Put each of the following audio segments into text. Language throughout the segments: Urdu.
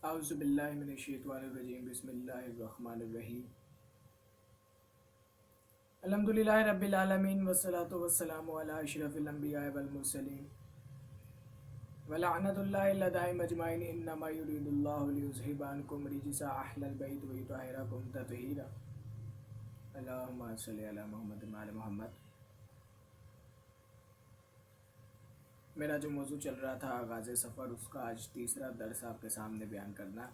اعوذ باللہ من الشیطان الرجیم بسم اللہ الرحمن الرحیم الحمدللہ رب العالمین والصلاة والسلام علی اشرف الانبیاء والمرسلین ولعنت اللہ الدائم اجمعین انما یرید اللہ لیذہب عنکم رجس اہل البیت ویطہرکم تطہیرا اللہم صلی علی محمد وعلی محمد۔ میرا جو موضوع چل رہا تھا آغاز سفر، اس کا آج تیسرا درس آپ کے سامنے بیان کرنا۔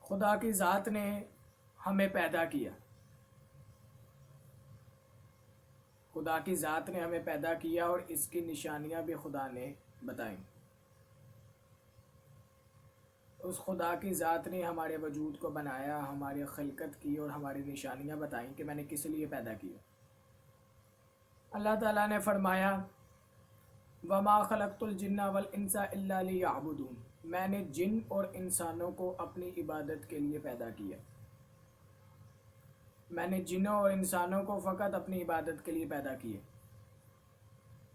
خدا کی ذات نے ہمیں پیدا کیا، خدا کی ذات نے ہمیں پیدا کیا اور اس کی نشانیاں بھی خدا نے بتائیں۔ اس خدا کی ذات نے ہمارے وجود کو بنایا، ہماری خلقت کی اور ہماری نشانیاں بتائیں کہ میں نے کس لیے پیدا کیا۔ اللہ تعالیٰ نے فرمایا وَمَا خَلَقْتُ الْجِنَّ وَالْإِنسَ إِلَّا لِيَعْبُدُونِ، میں نے جن اور انسانوں کو اپنی عبادت کے لیے پیدا کیا۔ میں نے جنوں اور انسانوں کو فقط اپنی عبادت کے لیے پیدا کیا۔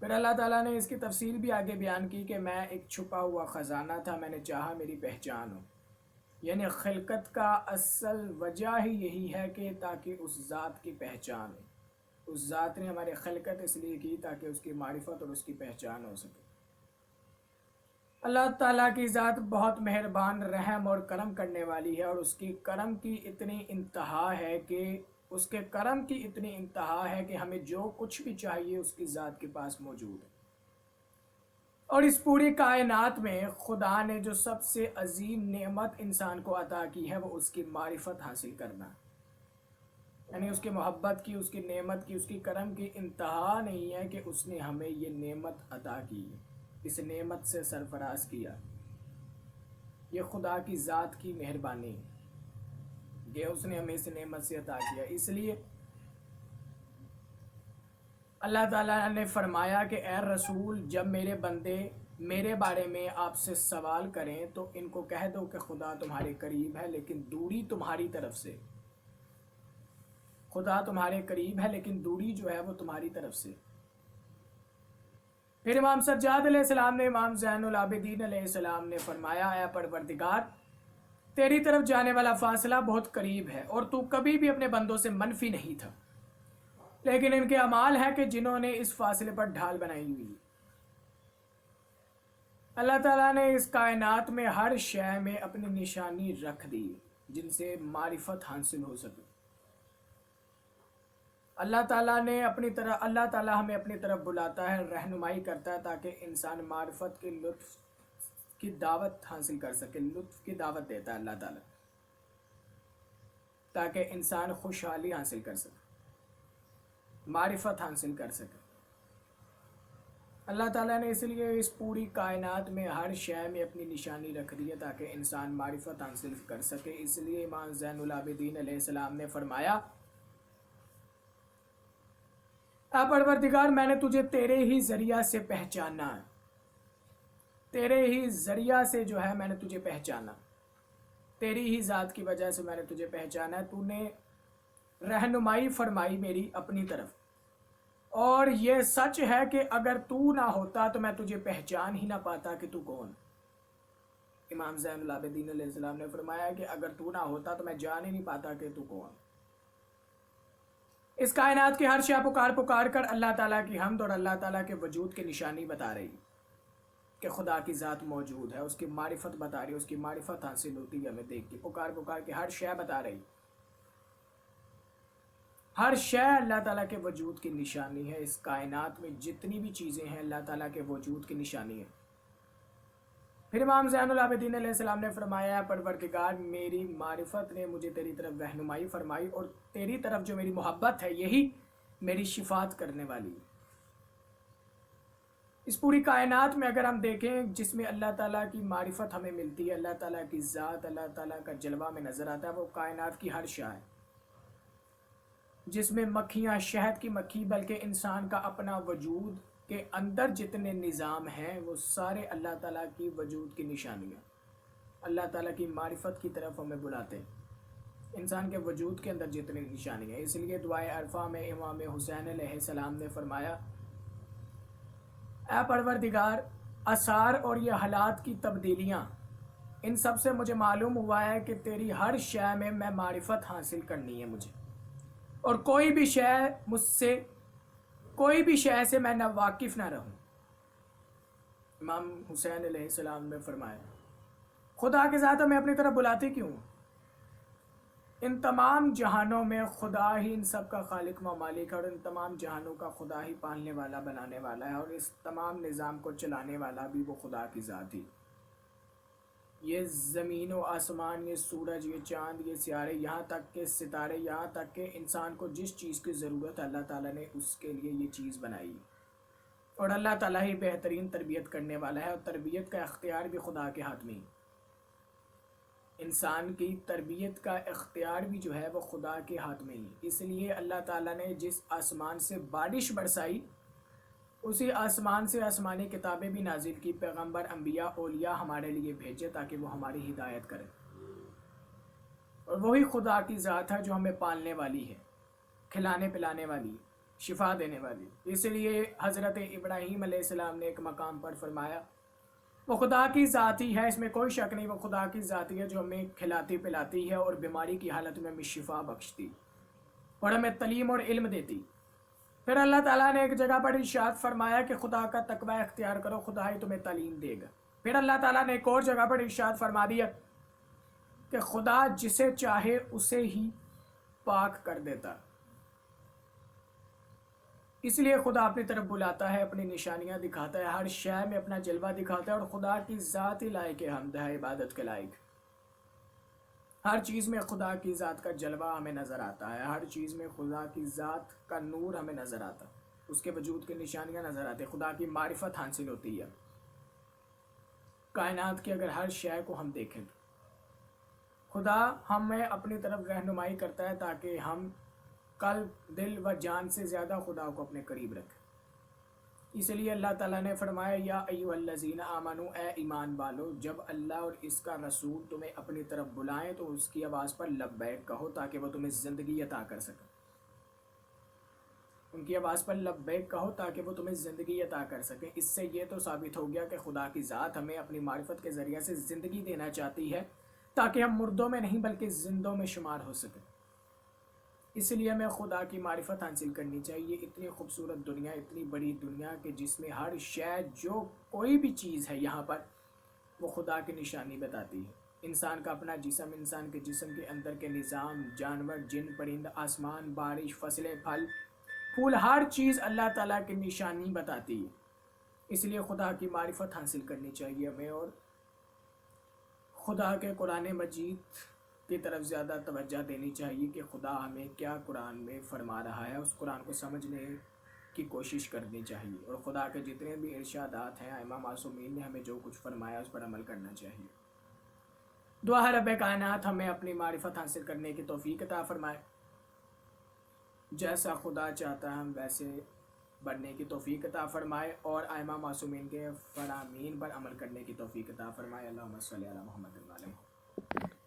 پھر اللہ تعالیٰ نے اس کی تفصیل بھی آگے بیان کی کہ میں ایک چھپا ہوا خزانہ تھا، میں نے چاہا میری پہچان ہو۔ یعنی خلقت کا اصل وجہ ہی یہی ہے کہ تاکہ اس ذات کی پہچان ہو۔ اس ذات نے ہماری خلقت اس لیے کی تاکہ اس کی معرفت اور اس کی پہچان ہو سکے۔ اللہ تعالیٰ کی ذات بہت مہربان، رحم اور کرم کرنے والی ہے، اور اس کی کرم کی اتنی انتہا ہے کہ ہمیں جو کچھ بھی چاہیے اس کی ذات کے پاس موجود ہے۔ اور اس پوری کائنات میں خدا نے جو سب سے عظیم نعمت انسان کو عطا کی ہے وہ اس کی معرفت حاصل کرنا، یعنی اس کی محبت کی، اس کی نعمت کی، اس کی کرم کی انتہا نہیں ہے کہ اس نے ہمیں یہ نعمت عطا کی، اس نعمت سے سرفراز کیا۔ یہ خدا کی ذات کی مہربانی ہے کہ اس نے ہمیں اس نعمت سے عطا کیا۔ اس لیے اللہ تعالیٰ نے فرمایا کہ اے رسول، جب میرے بندے میرے بارے میں آپ سے سوال کریں تو ان کو کہہ دو کہ خدا تمہارے قریب ہے لیکن دوری تمہاری طرف سے۔ خدا تمہارے قریب ہے لیکن دوری جو ہے وہ تمہاری طرف سے۔ پھر امام سجاد علیہ السلام نے، امام زین العابدین علیہ السلام نے فرمایا اے پروردگار، تیری طرف جانے والا فاصلہ بہت قریب ہے اور تو کبھی بھی اپنے بندوں سے منفی نہیں تھا، لیکن ان کے اعمال ہے کہ جنہوں نے اس فاصلے پر ڈھال بنائی ہوئی۔ اللہ تعالیٰ نے اس کائنات میں ہر شے میں اپنی نشانی رکھ دی جن سے معرفت حاصل ہو سکے۔ اللہ تعالیٰ ہمیں اپنی طرف بلاتا ہے، رہنمائی کرتا ہے تاکہ انسان معرفت کے لطف کی دعوت حاصل کر سکے۔ لطف کی دعوت دیتا ہے اللہ تعالیٰ تاکہ انسان خوشحالی حاصل کر سکے، معرفت حاصل کر سکے۔ اللہ تعالیٰ نے اس لیے اس پوری کائنات میں ہر شے میں اپنی نشانی رکھ دی ہے تاکہ انسان معرفت حاصل کر سکے۔ اس لیے امام زین العابدین علیہ السلام نے فرمایا اے پروردگار، میں نے تجھے تیرے ہی ذریعہ سے پہچانا ہے، تیرے ہی ذریعہ سے جو ہے میں نے تجھے پہچانا، تیری ہی ذات کی وجہ سے میں نے تجھے پہچانا ہے۔ تو نے رہنمائی فرمائی میری اپنی طرف، اور یہ سچ ہے کہ اگر تو نہ ہوتا تو میں تجھے پہچان ہی نہ پاتا کہ تو کون۔ امام زین العابدین علیہ السلام نے فرمایا کہ اگر تو نہ ہوتا تو میں جان ہی نہیں پاتا کہ تو کون۔ اس کائنات کی ہر شے پکار کر اللہ تعالیٰ کی حمد اور اللہ تعالیٰ کے وجود کی نشانی بتا رہی کہ خدا کی ذات موجود ہے، اس کی معرفت بتا رہی، اس کی معرفت حاصل ہوتی ہے ہمیں دیکھ کے، پکار کے ہر شے بتا رہی۔ ہر شے اللہ تعالیٰ کے وجود کی نشانی ہے۔ اس کائنات میں جتنی بھی چیزیں ہیں اللہ تعالیٰ کے وجود کی نشانی ہے۔ پھر امام زین العابدین علیہ السلام نے فرمایا پروردگار، میری معرفت نے مجھے تیری طرف رہنمائی فرمائی، اور تیری طرف جو میری محبت ہے یہی میری شفاعت کرنے والی ہے۔ اس پوری کائنات میں اگر ہم دیکھیں جس میں اللہ تعالیٰ کی معرفت ہمیں ملتی ہے، اللہ تعالیٰ کی ذات، اللہ تعالیٰ کا جلوہ میں نظر آتا ہے، وہ کائنات کی ہر شے ہے، جس میں مکھیاں، شہد کی مکھی، بلکہ انسان کا اپنا وجود کے اندر جتنے نظام ہیں وہ سارے اللہ تعالیٰ کی وجود کی نشانیاں، اللہ تعالیٰ کی معرفت کی طرف ہمیں بلاتے ہیں، انسان کے وجود کے اندر جتنی نشانیاں ہیں۔ اس لیے دعائے عرفہ میں امام حسین علیہ السلام نے فرمایا اے پروردگار، آثار اور یہ حالات کی تبدیلیاں، ان سب سے مجھے معلوم ہوا ہے کہ تیری ہر شے میں معرفت حاصل کرنی ہے مجھے، اور کوئی بھی شے سے میں نہ واقف نہ رہوں۔ امام حسین علیہ السلام نے فرمایا، خدا کی ذات ہمیں اپنی طرف بلاتی کیوں؟ ان تمام جہانوں میں خدا ہی ان سب کا خالق و مالک ہے، اور ان تمام جہانوں کا خدا ہی پالنے والا بنانے والا ہے، اور اس تمام نظام کو چلانے والا بھی وہ خدا کی ذات ہی۔ یہ زمین و آسمان، یہ سورج، یہ چاند، یہ سیارے، یہاں تک کہ ستارے، یہاں تک کہ انسان کو جس چیز کی ضرورت ہے اللہ تعالیٰ نے اس کے لیے یہ چیز بنائی، اور اللہ تعالیٰ ہی بہترین تربیت کرنے والا ہے، اور تربیت کا اختیار بھی خدا کے ہاتھ میں ہی۔ انسان کی تربیت کا اختیار بھی جو ہے وہ خدا کے ہاتھ میں ہی۔ اس لیے اللہ تعالیٰ نے جس آسمان سے بارش برسائی، اسی آسمان سے آسمانی کتابیں بھی نازل کی، پیغمبر، انبیاء، اولیاء ہمارے لیے بھیجے تاکہ وہ ہماری ہدایت کرے، اور وہی خدا کی ذات ہے جو ہمیں پالنے والی ہے، کھلانے پلانے والی، شفا دینے والی۔ اس لیے حضرت ابراہیم علیہ السلام نے ایک مقام پر فرمایا، وہ خدا کی ذات ہی ہے، اس میں کوئی شک نہیں، وہ خدا کی ذات ہی ہے جو ہمیں کھلاتی پلاتی ہے، اور بیماری کی حالت میں ہمیں شفا بخشتی، اور ہمیں تعلیم اور علم دیتی۔ پھر اللہ تعالیٰ نے ایک جگہ پر ارشاد فرمایا کہ خدا کا تقوی اختیار کرو، خدا ہی تمہیں تعلیم دے گا۔ پھر اللہ تعالیٰ نے ایک اور جگہ پر ارشاد فرما دیا کہ خدا جسے چاہے اسے ہی پاک کر دیتا۔ اس لیے خدا اپنی طرف بلاتا ہے، اپنی نشانیاں دکھاتا ہے، ہر شے میں اپنا جلوہ دکھاتا ہے، اور خدا کی ذات ہی لائق حمد ہے، عبادت کے لائق۔ ہر چیز میں خدا کی ذات کا جلوہ ہمیں نظر آتا ہے، ہر چیز میں خدا کی ذات کا نور ہمیں نظر آتا ہے، اس کے وجود کی نشانیاں نظر آتی ہیں، خدا کی معرفت حاصل ہوتی ہے۔ کائنات کی اگر ہر شے کو ہم دیکھیں تو خدا ہمیں اپنی طرف رہنمائی کرتا ہے تاکہ ہم قلب، دل و جان سے زیادہ خدا کو اپنے قریب رکھیں۔ اس لیے اللہ تعالیٰ نے فرمایا، یا ایھا الذین آمنو، اے ایمان والو، جب اللہ اور اس کا رسول تمہیں اپنی طرف بلائیں تو اس کی آواز پر لبیک کہو تاکہ وہ تمہیں زندگی عطا کر سکیں۔ ان کی آواز پر لبیک کہو تاکہ وہ تمہیں زندگی عطا کر سکیں۔ اس سے یہ تو ثابت ہو گیا کہ خدا کی ذات ہمیں اپنی معرفت کے ذریعے سے زندگی دینا چاہتی ہے تاکہ ہم مردوں میں نہیں بلکہ زندوں میں شمار ہو سکیں۔ اس لیے ہمیں خدا کی معرفت حاصل کرنی چاہیے۔ اتنی خوبصورت دنیا، اتنی بڑی دنیا کہ جس میں ہر شے، جو کوئی بھی چیز ہے یہاں پر، وہ خدا کی نشانی بتاتی ہے۔ انسان کا اپنا جسم، انسان کے جسم کے اندر کے نظام، جانور، جن، پرند، آسمان، بارش، فصلیں، پھل پھول، ہر چیز اللہ تعالیٰ کی نشانی بتاتی ہے۔ اس لیے خدا کی معرفت حاصل کرنی چاہیے ہمیں، اور خدا کے قرآن مجید کی طرف زیادہ توجہ دینی چاہیے کہ خدا ہمیں کیا قرآن میں فرما رہا ہے، اس قرآن کو سمجھنے کی کوشش کرنی چاہیے، اور خدا کے جتنے بھی ارشادات ہیں، امام معصومین نے ہمیں جو کچھ فرمایا اس پر عمل کرنا چاہیے۔ دعا ہے رب کائنات ہمیں اپنی معرفت حاصل کرنے کی توفیق عطا فرمائے، جیسا خدا چاہتا ہے ہم ویسے بننے کی توفیق عطا فرمائے، اور ائمہ معصومین کے فرامین پر عمل کرنے کی توفیق عطا فرمائے۔ اللہم صلی علی محمد و علی محمد۔